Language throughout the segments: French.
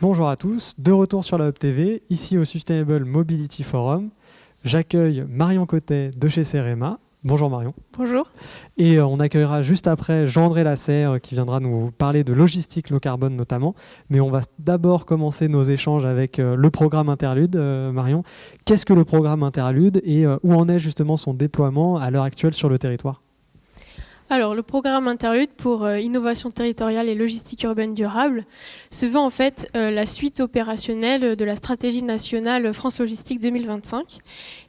Bonjour à tous, de retour sur la Hub TV, ici au Sustainable Mobility Forum. J'accueille Marion Cotet de chez Cerema. Bonjour Marion. Bonjour. Et on accueillera juste après Jean-André Lasserre qui viendra nous parler de logistique low carbone notamment. Mais on va d'abord commencer nos échanges avec le programme Interlude. Marion, qu'est-ce que le programme Interlude et où en est justement son déploiement à l'heure actuelle sur le territoire ? Alors, le programme Interlude pour innovation territoriale et logistique urbaine durable se veut en fait la suite opérationnelle de la stratégie nationale France Logistique 2025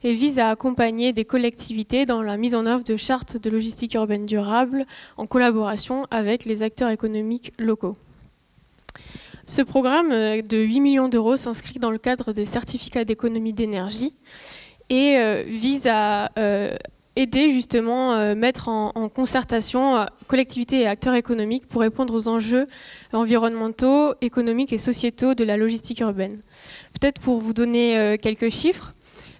et vise à accompagner des collectivités dans la mise en œuvre de chartes de logistique urbaine durable en collaboration avec les acteurs économiques locaux. Ce programme de 8 millions d'euros s'inscrit dans le cadre des certificats d'économie d'énergie et vise à aider justement, mettre en concertation collectivités et acteurs économiques pour répondre aux enjeux environnementaux, économiques et sociétaux de la logistique urbaine. Peut-être pour vous donner quelques chiffres,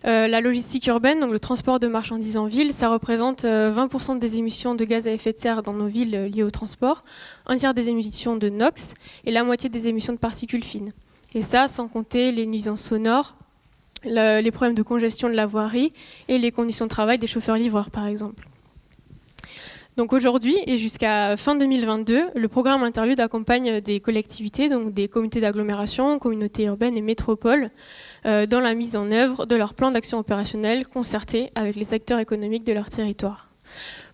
la logistique urbaine, donc le transport de marchandises en ville, ça représente 20% des émissions de gaz à effet de serre dans nos villes liées au transport, un tiers des émissions de NOx et la moitié des émissions de particules fines. Et ça, sans compter les nuisances sonores, les problèmes de congestion de la voirie et les conditions de travail des chauffeurs-livreurs, par exemple. Donc aujourd'hui et jusqu'à fin 2022, le programme Interlude accompagne des collectivités, donc des comités d'agglomération, communautés urbaines et métropoles, dans la mise en œuvre de leur plan d'action opérationnel concerté avec les acteurs économiques de leur territoire.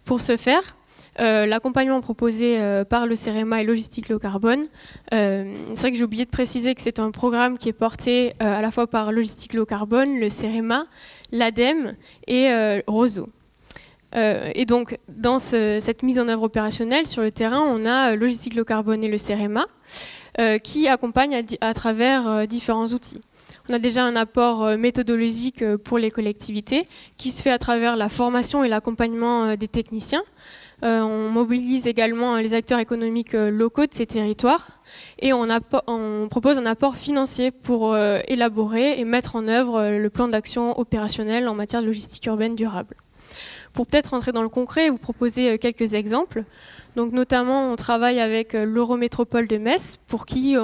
Pour ce faire, l'accompagnement proposé par le Cerema et Logistique Low Carbone, c'est vrai que j'ai oublié de préciser que c'est un programme qui est porté à la fois par Logistique Low Carbone, le Cerema, l'ADEME et Roseau. Et donc, dans cette mise en œuvre opérationnelle sur le terrain, on a Logistique Low Carbone et le Cerema qui accompagnent à travers différents outils. On a déjà un apport méthodologique pour les collectivités qui se fait à travers la formation et l'accompagnement des techniciens. On mobilise également les acteurs économiques locaux de ces territoires et on propose un apport financier pour élaborer et mettre en œuvre le plan d'action opérationnel en matière de logistique urbaine durable. Pour peut-être rentrer dans le concret et vous proposer quelques exemples, donc notamment on travaille avec l'Eurométropole de Metz pour qui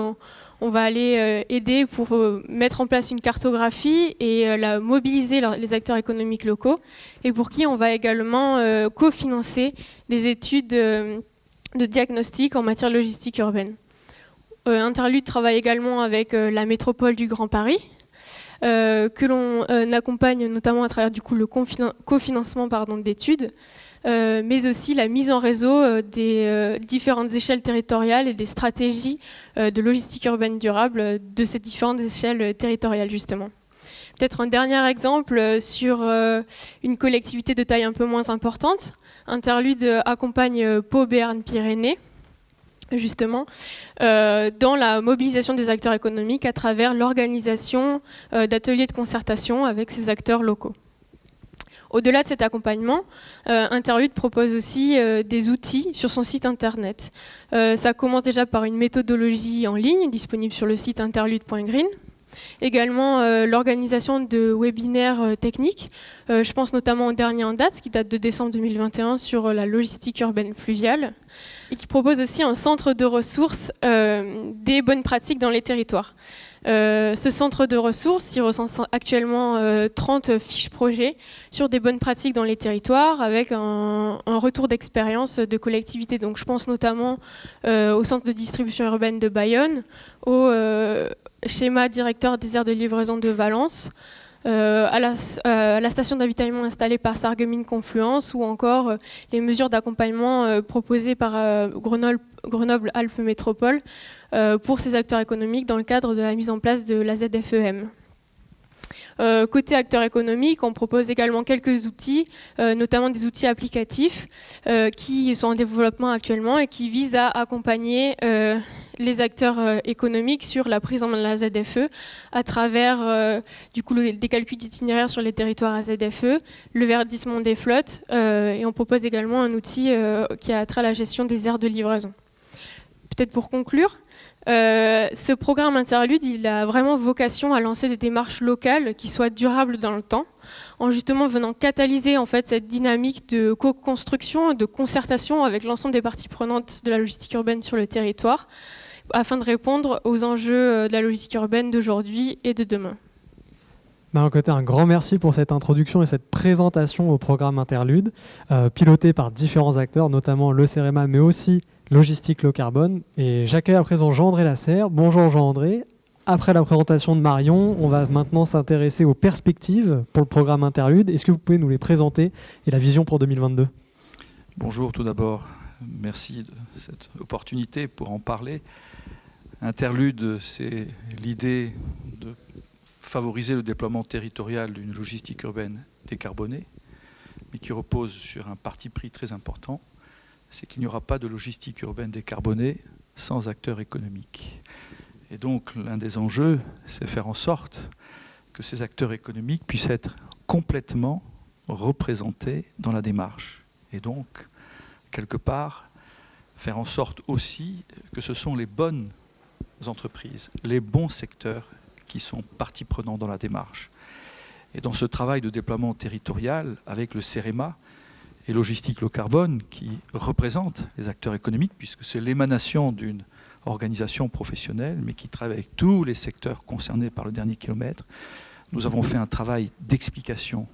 on va aller aider pour mettre en place une cartographie et mobiliser les acteurs économiques locaux et pour qui on va également cofinancer des études de diagnostic en matière de logistique urbaine. Interlude travaille également avec la métropole du Grand Paris que l'on accompagne notamment à travers du coup, le cofinancement d'études. Mais aussi la mise en réseau des différentes échelles territoriales et des stratégies de logistique urbaine durable de ces différentes échelles territoriales, justement. Peut-être un dernier exemple sur une collectivité de taille un peu moins importante. Interlude accompagne Pau Béarn Pyrénées, justement, dans la mobilisation des acteurs économiques à travers l'organisation d'ateliers de concertation avec ces acteurs locaux. Au-delà de cet accompagnement, Interlude propose aussi des outils sur son site internet. Ça commence déjà par une méthodologie en ligne disponible sur le site interlude.green. Également l'organisation de webinaires techniques. Je pense notamment au dernier en date, qui date de décembre 2021 sur la logistique urbaine fluviale et qui propose aussi un centre de ressources des bonnes pratiques dans les territoires. Ce centre de ressources, il recense actuellement 30 fiches projets sur des bonnes pratiques dans les territoires avec un retour d'expérience de collectivités. Donc, je pense notamment au centre de distribution urbaine de Bayonne, au schéma directeur des aires de livraison de Valence, à la station d'avitaillement installée par Sarreguemines Confluence ou encore les mesures d'accompagnement proposées par Grenoble-Alpes Métropole pour ces acteurs économiques dans le cadre de la mise en place de la ZFEM. Côté acteurs économiques, on propose également quelques outils, notamment des outils applicatifs qui sont en développement actuellement et qui visent à accompagner les acteurs économiques sur la prise en main de la ZFE à travers des calculs d'itinéraires sur les territoires à ZFE, le verdissement des flottes et on propose également un outil qui a trait à la gestion des aires de livraison. Peut-être pour conclure, ce programme Interlude, il a vraiment vocation à lancer des démarches locales qui soient durables dans le temps, en justement venant catalyser en fait cette dynamique de co-construction, de concertation avec l'ensemble des parties prenantes de la logistique urbaine sur le territoire, afin de répondre aux enjeux de la logistique urbaine d'aujourd'hui et de demain. Marion Cottet, un grand merci pour cette introduction et cette présentation au programme Interlude, piloté par différents acteurs, notamment le CEREMA, mais aussi Logistique Low Carbone. Et j'accueille à présent Jean-André Lasserre. Bonjour Jean-André. Après la présentation de Marion, on va maintenant s'intéresser aux perspectives pour le programme Interlude. Est-ce que vous pouvez nous les présenter et la vision pour 2022 ? Bonjour tout d'abord. Merci de cette opportunité pour en parler. Interlude, c'est l'idée de favoriser le déploiement territorial d'une logistique urbaine décarbonée, mais qui repose sur un parti pris très important, c'est qu'il n'y aura pas de logistique urbaine décarbonée sans acteurs économiques. Et donc l'un des enjeux, c'est faire en sorte que ces acteurs économiques puissent être complètement représentés dans la démarche. Et donc, quelque part, faire en sorte aussi que ce sont les bonnes entreprises, les bons secteurs qui sont partie prenante dans la démarche. Et dans ce travail de déploiement territorial avec le CEREMA et Logistique Low Carbone qui représente les acteurs économiques, puisque c'est l'émanation d'une organisation professionnelle, mais qui travaille avec tous les secteurs concernés par le dernier kilomètre, nous avons fait un travail d'explication,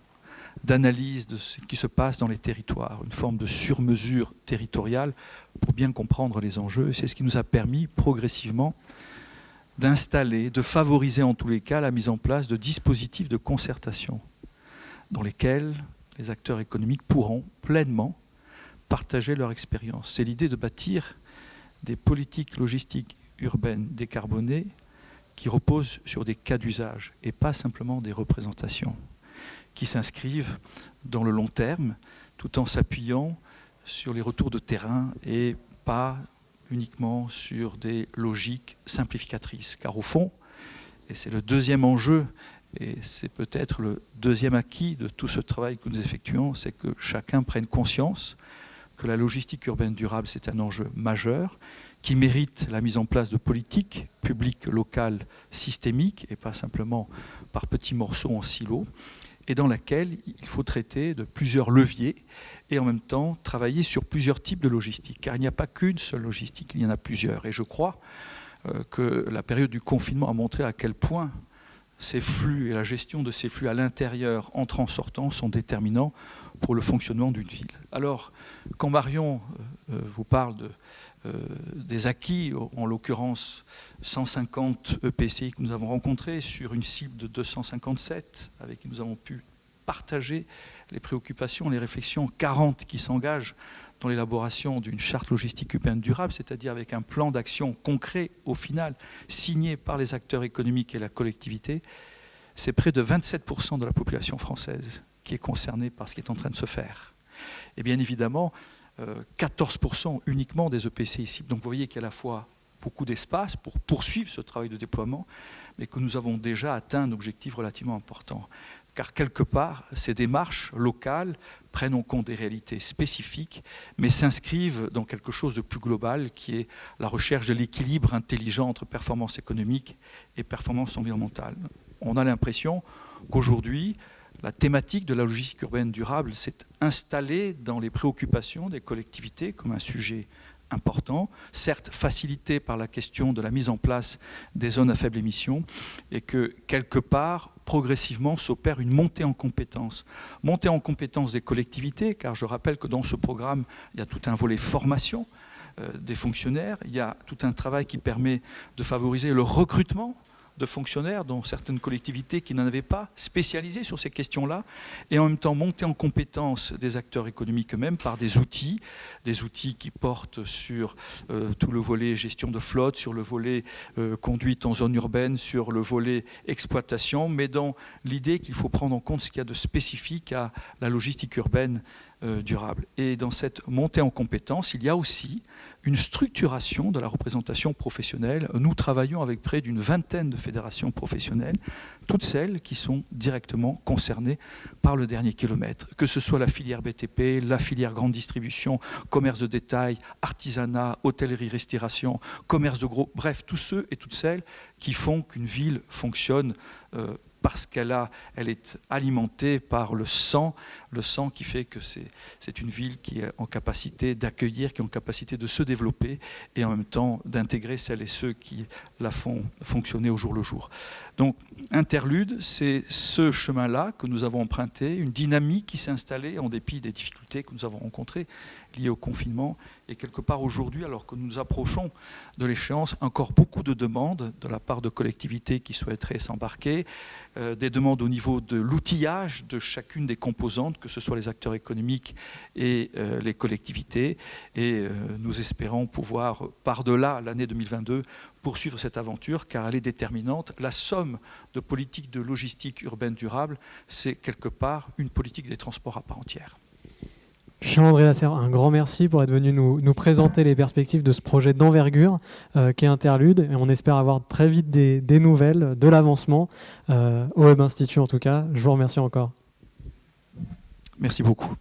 d'analyse de ce qui se passe dans les territoires, une forme de sur-mesure territoriale pour bien comprendre les enjeux. C'est ce qui nous a permis progressivement d'installer, de favoriser en tous les cas la mise en place de dispositifs de concertation dans lesquels les acteurs économiques pourront pleinement partager leur expérience. C'est l'idée de bâtir des politiques logistiques urbaines décarbonées qui reposent sur des cas d'usage et pas simplement des représentations, qui s'inscrivent dans le long terme tout en s'appuyant sur les retours de terrain et pas uniquement sur des logiques simplificatrices. Car au fond, et c'est le deuxième enjeu, et c'est peut-être le deuxième acquis de tout ce travail que nous effectuons, c'est que chacun prenne conscience que la logistique urbaine durable, c'est un enjeu majeur qui mérite la mise en place de politiques publiques locales systémiques et pas simplement par petits morceaux en silos, et dans laquelle il faut traiter de plusieurs leviers et en même temps travailler sur plusieurs types de logistique, car il n'y a pas qu'une seule logistique, il y en a plusieurs. Et je crois que la période du confinement a montré à quel point ces flux et la gestion de ces flux à l'intérieur, entrant-sortant, sont déterminants pour le fonctionnement d'une ville. Alors, quand Marion vous parle des acquis, en l'occurrence 150 EPCI que nous avons rencontrés sur une cible de 257, avec qui nous avons pu partager les préoccupations, les réflexions, 40 qui s'engagent dans l'élaboration d'une charte logistique urbaine durable, c'est-à-dire avec un plan d'action concret, au final, signé par les acteurs économiques et la collectivité, c'est près de 27% de la population française qui est concernée par ce qui est en train de se faire. Et bien évidemment, 14% uniquement des EPCI cibles. Donc vous voyez qu'il y a à la fois beaucoup d'espace pour poursuivre ce travail de déploiement, mais que nous avons déjà atteint un objectif relativement important. Car quelque part, ces démarches locales prennent en compte des réalités spécifiques, mais s'inscrivent dans quelque chose de plus global, qui est la recherche de l'équilibre intelligent entre performance économique et performance environnementale. On a l'impression qu'aujourd'hui, la thématique de la logistique urbaine durable s'est installée dans les préoccupations des collectivités comme un sujet important, certes facilité par la question de la mise en place des zones à faible émission, et que quelque part, progressivement, s'opère une montée en compétences. Montée en compétences des collectivités, car je rappelle que dans ce programme, il y a tout un volet formation des fonctionnaires, il y a tout un travail qui permet de favoriser le recrutement de fonctionnaires, dont certaines collectivités qui n'en avaient pas, spécialisées sur ces questions-là, et en même temps monter en compétence des acteurs économiques eux-mêmes par des outils qui portent sur tout le volet gestion de flotte, sur le volet conduite en zone urbaine, sur le volet exploitation, mais dans l'idée qu'il faut prendre en compte ce qu'il y a de spécifique à la logistique urbaine durable. Et dans cette montée en compétences, il y a aussi une structuration de la représentation professionnelle. Nous travaillons avec près d'une vingtaine de fédérations professionnelles, toutes celles qui sont directement concernées par le dernier kilomètre, que ce soit la filière BTP, la filière grande distribution, commerce de détail, artisanat, hôtellerie-restauration, commerce de gros, bref, tous ceux et toutes celles qui font qu'une ville fonctionne parce qu'elle est alimentée par le sang qui fait que c'est une ville qui est en capacité d'accueillir, qui est en capacité de se développer et en même temps d'intégrer celles et ceux qui la font fonctionner au jour le jour. Donc Interlude, c'est ce chemin-là que nous avons emprunté, une dynamique qui s'est installée en dépit des difficultés que nous avons rencontrées liées au confinement. Et quelque part aujourd'hui, alors que nous nous approchons de l'échéance, encore beaucoup de demandes de la part de collectivités qui souhaiteraient s'embarquer, des demandes au niveau de l'outillage de chacune des composantes, que ce soit les acteurs économiques et les collectivités. Et nous espérons pouvoir, par-delà l'année 2022, poursuivre cette aventure, car elle est déterminante. La somme de politiques de logistique urbaine durable, c'est quelque part une politique des transports à part entière. Jean-André Lasserre, un grand merci pour être venu nous présenter les perspectives de ce projet d'envergure qu'est Interlude. Et on espère avoir très vite des nouvelles, de l'avancement au Web Institut en tout cas. Je vous remercie encore. Merci beaucoup.